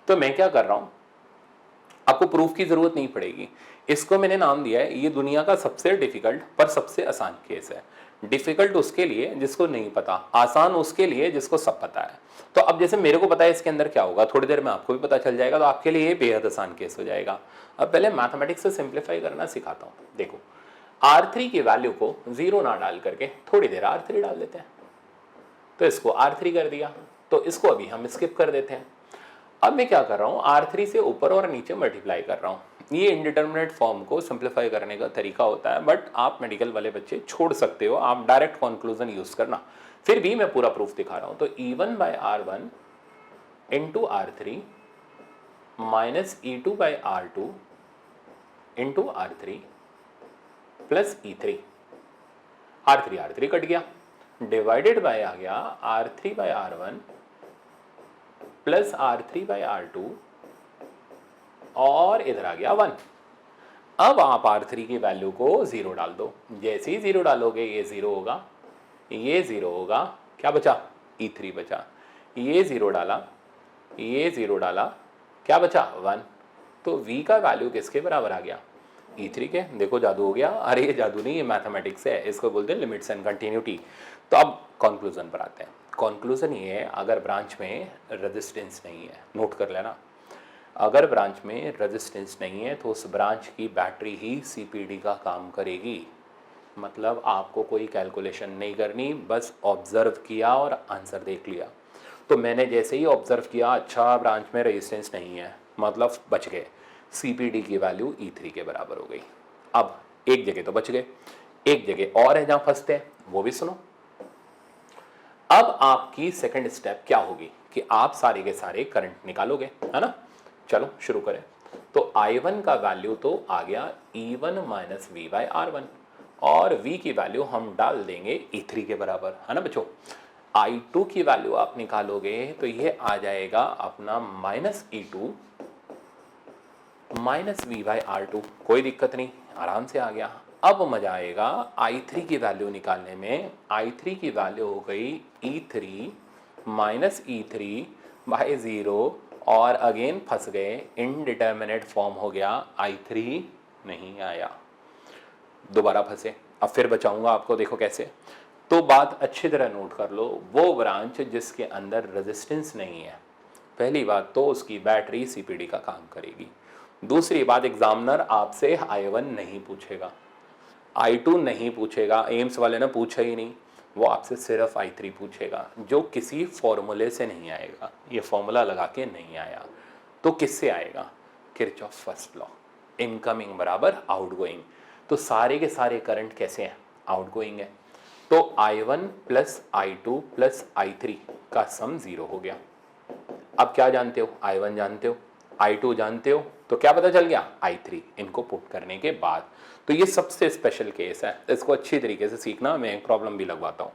तो मैं क्या कर रहा हूं, आपको प्रूफ की जरूरत नहीं पड़ेगी, इसको मैंने नाम दिया है, ये दुनिया का सबसे डिफिकल्ट पर सबसे आसान केस है। डिफिकल्ट उसके लिए जिसको नहीं पता, आसान उसके लिए जिसको सब पता है। तो अब जैसे मेरे को पता है इसके अंदर क्या होगा, थोड़ी देर में आपको भी पता चल जाएगा, तो आपके लिए ये बेहद आसान केस हो जाएगा। अब पहले मैथमेटिक्स से सिंप्लीफाई करना सिखाता हूँ। देखो R3 की वैल्यू को 0 ना डाल करके थोड़ी देर R3 डाल देते हैं, तो इसको R3 कर दिया, तो इसको अभी हम स्किप कर देते हैं। अब मैं क्या कर रहा हूँ, R3 से ऊपर और नीचे मल्टीप्लाई कर रहा हूँ। ये इनडिटरमिनेट फॉर्म को सिंप्लीफाई करने का तरीका होता है, बट आप मेडिकल वाले बच्चे छोड़ सकते हो, आप डायरेक्ट कंक्लूजन यूज करना। फिर भी मैं पूरा प्रूफ दिखा रहा हूँ। तो E1/R1 into R3 minus E2/R2 into R3 plus E3, R3 cut गया, डिवाइडेड बाय आ गया R3/R1 प्लस R3/R2, और इधर आ गया 1। अब आप R3 की वैल्यू को 0 डाल दो, जैसे ही 0 डालोगे ये 0 होगा, ये 0 होगा, क्या बचा, E3 बचा, ये 0 डाला, ये 0 डाला, क्या बचा, 1। तो V का वैल्यू किसके बराबर आ गया, E3 के। देखो जादू हो गया, अरे ये जादू नहीं, ये मैथमेटिक्स है, इसको बोलते हैं लिमिट्स एंड कंटिन्यूटी। तो अब कंक्लूजन पर आते हैं। कंक्लूजन ये है, अगर ब्रांच में रेजिस्टेंस नहीं है, नोट कर लेना, अगर ब्रांच में रेजिस्टेंस नहीं है तो उस ब्रांच की बैटरी ही सीपीडी का काम करेगी। मतलब आपको कोई कैलकुलेशन नहीं करनी, बस ऑब्जर्व किया और आंसर देख लिया। तो मैंने जैसे ही ऑब्जर्व किया, अच्छा ब्रांच में रेजिस्टेंस नहीं है, मतलब बच गए, सीपीडी की वैल्यू E3 के बराबर हो गई। अब एक जगह तो बच गए, एक जगह और है जहां फंसते हैं, वो भी सुनो। अब आपकी सेकंड स्टेप क्या होगी कि आप सारे के सारे करंट निकालोगे, है ना। चलो शुरू करें। तो I1 का वैल्यू तो आ गया E1 minus V by R1, और V की वैल्यू हम डाल देंगे E3 के बराबर, है ना बच्चों। I2 की वैल्यू आप निकालोगे तो ये आ जाएगा अपना minus E2 minus V by R2, कोई दिक्कत नहीं, आराम से आ गया। अब मजा आएगा I3 की वैल्यू निकालने में। I3 की वैल्यू हो गई E3 माइनस E3 बाई 0, और अगेन फंस गए, इनडिटर्मिनेट फॉर्म हो गया, I3 नहीं आया, दोबारा फंसे। अब फिर बचाऊंगा आपको, देखो कैसे। तो बात अच्छी तरह नोट कर लो, वो ब्रांच जिसके अंदर रेजिस्टेंस नहीं है, पहली बात तो उसकी बैटरी सीपीडी का काम करेगी। दूसरी बात, एग्जामिनर आपसे I1 नहीं पूछेगा, I2 नहीं पूछेगा, एम्स वाले ने पूछा ही नहीं, वो आपसे सिर्फ I3 पूछेगा, जो किसी फॉर्मूले से नहीं आएगा, ये फॉर्मूला लगा के नहीं आया। तो किससे आएगा? किरचॉफ फर्स्ट लॉ, इनकमिंग बराबर आउटगोइंग। तो सारे के सारे करंट कैसे हैं? आउटगोइंग है। तो I1 plus I2 plus I3 का सम 0 हो गया। अब क्या जानते हो? I1 जानते हो, I2 जानते हो, तो क्या पता चल गया? I3। इनको पुट करने के बाद, तो ये सबसे स्पेशल केस है, इसको अच्छी तरीके से सीखना। मैं एक प्रॉब्लम भी लगवाता हूं,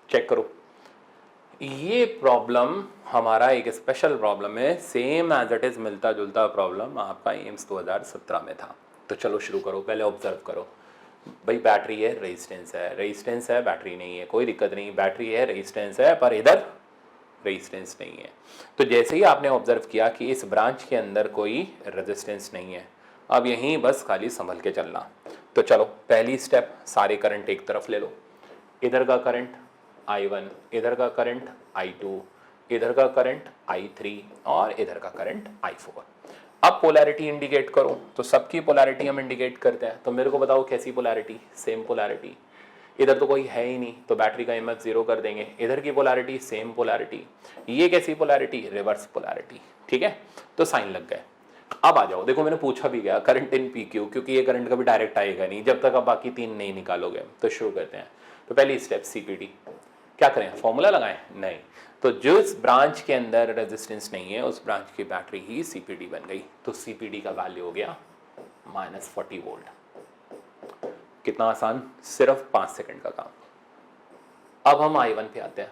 चेक करो। ये प्रॉब्लम हमारा एक स्पेशल प्रॉब्लम है, सेम एज इट इज मिलता जुलता प्रॉब्लम आपका एम्स 2017 में था। तो चलो शुरू करो, पहले ऑब्जर्व करो। भाई बैटरी है, रेजिस्टेंस है, रेजिस्टेंस है, बैटरी नहीं है, कोई दिक्कत नहीं, बैटरी है, रेजिस्टेंस है, पर इधर रेजिस्टेंस नहीं है। तो जैसे ही आपने ऑब्जर्व किया कि इस ब्रांच के अंदर कोई रेजिस्टेंस नहीं है, अब यहीं बस खाली संभल के चलना। तो चलो पहली स्टेप, सारे करंट एक तरफ ले लो। इधर का करंट I1, इधर का करंट I2, इधर का करंट I3, और इधर का करंट I4। अब पोलैरिटी इंडिकेट करो, तो सबकी पोलैरिटी हम इंडिकेट करते हैं। तो मेरे को बताओ कैसी पोलैरिटी? Same polarity. इधर तो कोई है ही नहीं, तो बैटरी का EMF 0 कर देंगे। इधर की पोलैरिटी सेम पोलैरिटी। ये कैसी पोलैरिटी? Reverse polarity. ठीक है, तो साइन लग गए। अब आ जाओ, देखो मैंने पूछा भी गया करंट इन PQ, क्योंकि ये करंट कभी डायरेक्ट आएगा नहीं जब तक आप बाकी तीन नहीं निकालोगे। तो शुरू करते हैं। तो पहली स्टेप CPD, क्या करें? फॉर्मूला लगाएं? नहीं, तो जिस ब्रांच के अंदर रेजिस्टेंस नहीं है उस ब्रांच की बैटरी ही CPD बन गई। तो CPD का वैल्यू हो गया -40 वोल्ट। कितना आसान, सिर्फ 5 सेकंड का काम। अब हम I1 पे आते हैं।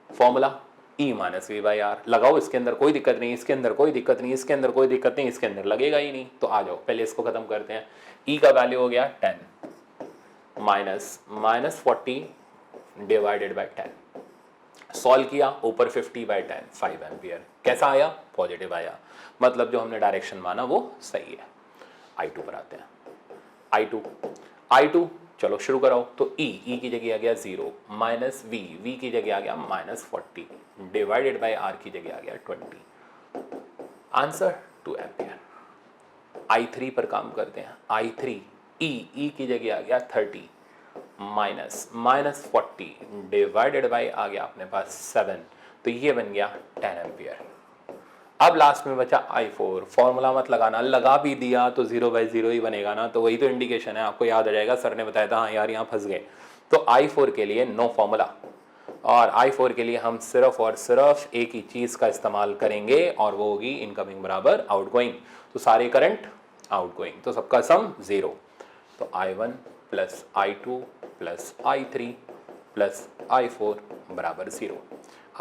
Formula E minus V by R लगाओ, इसके अंदर कोई दिक्कत नहीं, इसके अंदर कोई दिक्कत नहीं, इसके अंदर कोई दिक्कत नहीं, इसके अंदर लगेगा ही नहीं। तो आ जाओ पहले इसको खत्म करते हैं। E का वैल्यू हो गया 10 माइनस 40 डिवाइडेड बाई 10। सॉल्व किया, ऊपर 50/10 5 एम्पियर। कैसा आया? पॉजिटिव आया, मतलब जो हमने डायरेक्शन माना वो सही है। I2 पर आते हैं। I2 चलो शुरू कराओ। तो E की जगह आ गया 0, माइनस V की जगह आ गया -40, डिवाइडेड बाय R की जगह आ गया 20। Answer 2 ampere. I3 पर काम करते हैं। I3 E की जगह आ गया 30, -40 डिवाइडेड बाय आ गया अपने पास 7, तो ये बन गया 10 एम्पियर। अब लास्ट में बचा I4। फॉर्मूला मत लगाना, लगा भी दिया तो 0/0 ही बनेगा ना, तो वही तो इंडिकेशन है, आपको याद आ जाएगा, सर ने बताया था। हाँ यार यहाँ फंस गए। तो I4 के लिए नो फॉर्मूला, और I4 के लिए हम सिर्फ और सिर्फ एक ही चीज़ का इस्तेमाल करेंगे, और वो होगी इनकमिंग बराबर आउटगोइंग। तो सारे करंट आउटगोइंग, तो सबका सम 0। तो I1 plus I2 plus I3 plus I4 बराबर 0।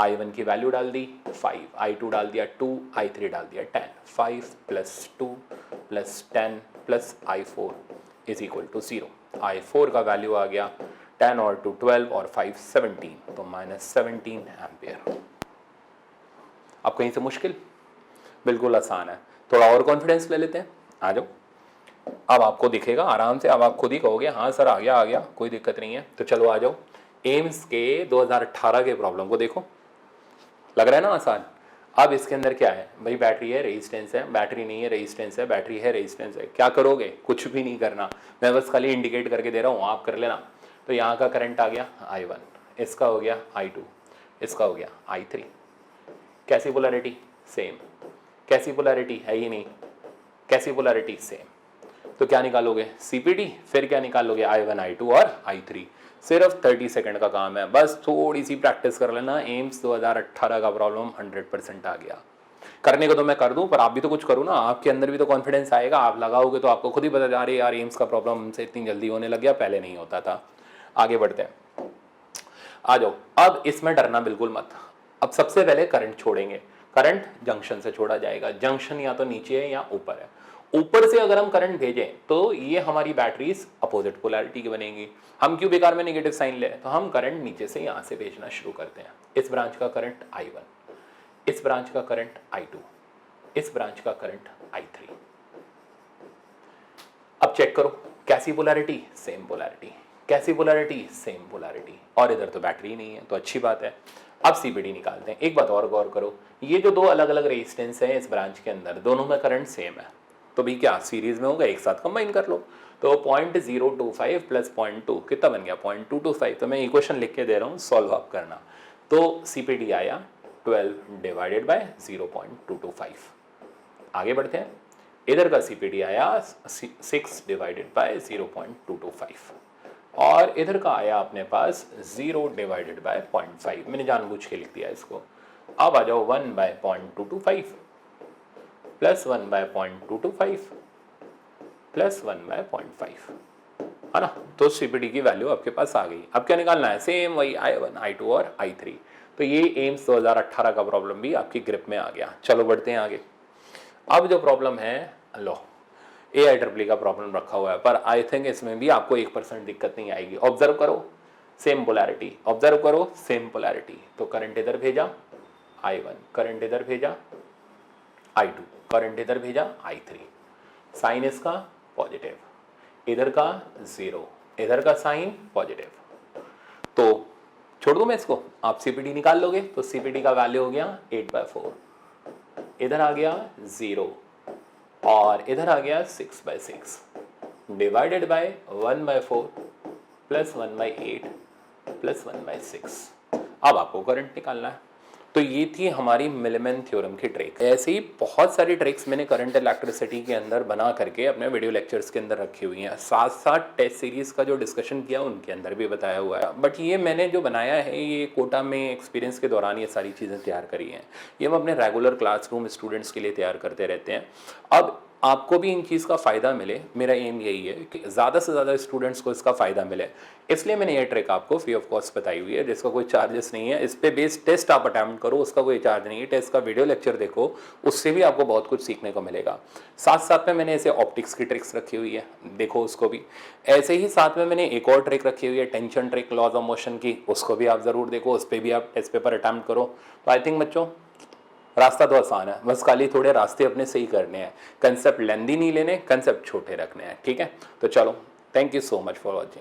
I1 की वैल्यू डाल दी 5, I2 डाल दिया 2, I3 डाल दिया 10। 5 plus 2 plus 10 plus I4 is equal to 0। I4 का वैल्यू आ गया 10 और 2 12 और 5 17, तो -17 एम्पियर। अब कहीं से मुश्किल? बिल्कुल आसान है, थोड़ा और कॉन्फिडेंस ले लेते हैं। आ जाओ, अब आपको दिखेगा आराम से, अब आप खुद ही कहोगे हाँ सर आ गया, कोई दिक्कत नहीं है। तो चलो आ जाओ, एम्स के 2018 के प्रॉब्लम को देखो, लग रहा है ना आसान। अब इसके अंदर क्या है भाई, बैटरी है, रेजिस्टेंस है, बैटरी नहीं है, रेजिस्टेंस है, बैटरी है, रेजिस्टेंस है, क्या करोगे, कुछ भी नहीं करना, मैं बस खाली इंडिकेट करके दे रहा हूँ, आप कर लेना। तो यहाँ का करंट आ गया I1, इसका हो गया I2, इसका हो गया I3। कैसी पोलैरिटी, सेम। कैसी पोलैरिटी है ही नहीं, कैसी पोलैरिटी, सेम। तो क्या निकालोगे, CPD, फिर क्या निकालोगे, I1, I2 और I3। सिर्फ 30 सेकंड का काम है, बस थोड़ी सी प्रैक्टिस कर लेना। एम्स 2018 का प्रॉब्लम 100% आ गया। करने को तो मैं कर दूं, पर आप भी तो कुछ करो ना, आपके अंदर भी तो कॉन्फिडेंस आएगा, आप लगाओगे तो आपको खुद ही पता चला, अरे यार एम्स का प्रॉब्लम हमसे इतनी जल्दी होने लग गया, पहले नहीं होता था। आगे बढ़ते हैं, आ जाओ। अब इसमें डरना बिल्कुल मत। अब सबसे पहले करंट छोड़ेंगे, करंट जंक्शन से छोड़ा जाएगा। जंक्शन या तो नीचे है या ऊपर है। ऊपर से अगर हम करंट भेजें तो ये हमारी बैटरीज अपोजिट पोलैरिटी की बनेगी। हम क्यों बेकार में नेगेटिव साइन ले, तो हम करंट नीचे से यहां से भेजना शुरू करते हैं। इस ब्रांच का करंट I1, इस ब्रांच का करंट I2, इस ब्रांच का करंट I3। अब चेक करो, कैसी पोलैरिटी, सेम पोलैरिटी, कैसी पोलैरिटी, सेम पोलैरिटी, और इधर तो बैटरी नहीं है तो अच्छी बात है। अब CPD निकालते हैं। एक बात और गौर करो, ये जो दो अलग अलग रेजिस्टेंस है इस ब्रांच के अंदर, दोनों में करंट सेम है, तो भी क्या सीरीज में होगा, एक साथ कंबाइन कर लो। तो 0.025 प्लस 0.2 कितना बन गया, 0.225। तो मैं इक्वेशन लिख के दे रहा हूँ, सॉल्व अप करना। तो CPD आया 12 डिवाइडेड बाय 0.225। आगे बढ़ते हैं, इधर का CPD आया 6 डिवाइडेड बाय 0.225, और इधर का आया अपने पास 0 डिवाइडेड बाय 0.5। मैंने जानबूझ के लिख दिया इसको। अब आ जाओ 1 by 0.225 plus 1 by 0.225 plus 1 by 0.5, है ना। तो CPD की वैल्यू आपके पास आ गई। अब क्या निकालना है, सेम वही I1, I2 और I3। तो ये एम्स 2018 का प्रॉब्लम भी आपकी ग्रिप में आ गया। चलो बढ़ते हैं आगे। अब जो प्रॉब्लम है, लो AIEEE का प्रॉब्लम रखा हुआ है, पर आई थिंक इसमें भी आपको 1% दिक्कत नहीं आएगी। ऑब्जर्व करो, सेम पोलैरिटी, ऑब्जर्व करो, सेम पोलैरिटी। तो करंट इधर भेजा I1, करंट इधर भेजा I2, करंट इधर भेजा I3। साइन इसका पॉजिटिव, इधर का 0, इधर का साइन पॉजिटिव। तो छोड़ दूं मैं इसको, आप CPD निकाल लोगे। तो CPD का वैल्यू हो गया 8/4, इधर आ गया 0 और इधर आ गया 6/6 डिवाइडेड बाय 1/4 प्लस 1/8 प्लस 1/6। अब आपको करंट निकालना है। तो ये थी हमारी मिलमैन थ्योरम की ट्रिक। ऐसे ही बहुत सारी ट्रिक्स मैंने करंट इलेक्ट्रिसिटी के अंदर बना करके अपने वीडियो लेक्चर्स के अंदर रखी हुई हैं। साथ साथ टेस्ट सीरीज का जो डिस्कशन किया उनके अंदर भी बताया हुआ है। बट ये मैंने जो बनाया है, ये कोटा में एक्सपीरियंस के दौरान ये सारी चीज़ें तैयार करी हैं। ये हम अपने रेगुलर क्लासरूम स्टूडेंट्स के लिए तैयार करते रहते हैं। अब आपको भी इन चीज़ का फ़ायदा मिले, मेरा एम यही है कि ज़्यादा से ज़्यादा स्टूडेंट्स को इसका फ़ायदा मिले। इसलिए मैंने ये ट्रिक आपको फ्री ऑफ कॉस्ट बताई हुई है, जिसका कोई चार्जेस नहीं है। इस पे बेस्ड टेस्ट आप अटैम्प्ट करो, उसका कोई चार्ज नहीं है। टेस्ट का वीडियो लेक्चर देखो, उससे भी आपको बहुत कुछ सीखने को मिलेगा। साथ साथ में मैंने ऐसे ऑप्टिक्स की ट्रिक्स रखी हुई है, देखो उसको भी। ऐसे ही साथ में मैंने एक और ट्रिक रखी हुई है, tension trick, laws of motion की, उसको भी आप ज़रूर देखो, उस पर भी आप टेस्ट पेपर अटैम्प्ट करो। तो आई थिंक बच्चों रास्ता तो आसान है, बस खाली थोड़े रास्ते अपने सही करने हैं। कंसेप्ट लेंदी नहीं लेने, कंसेप्ट छोटे रखने हैं, ठीक है। तो चलो, thank you so much for watching.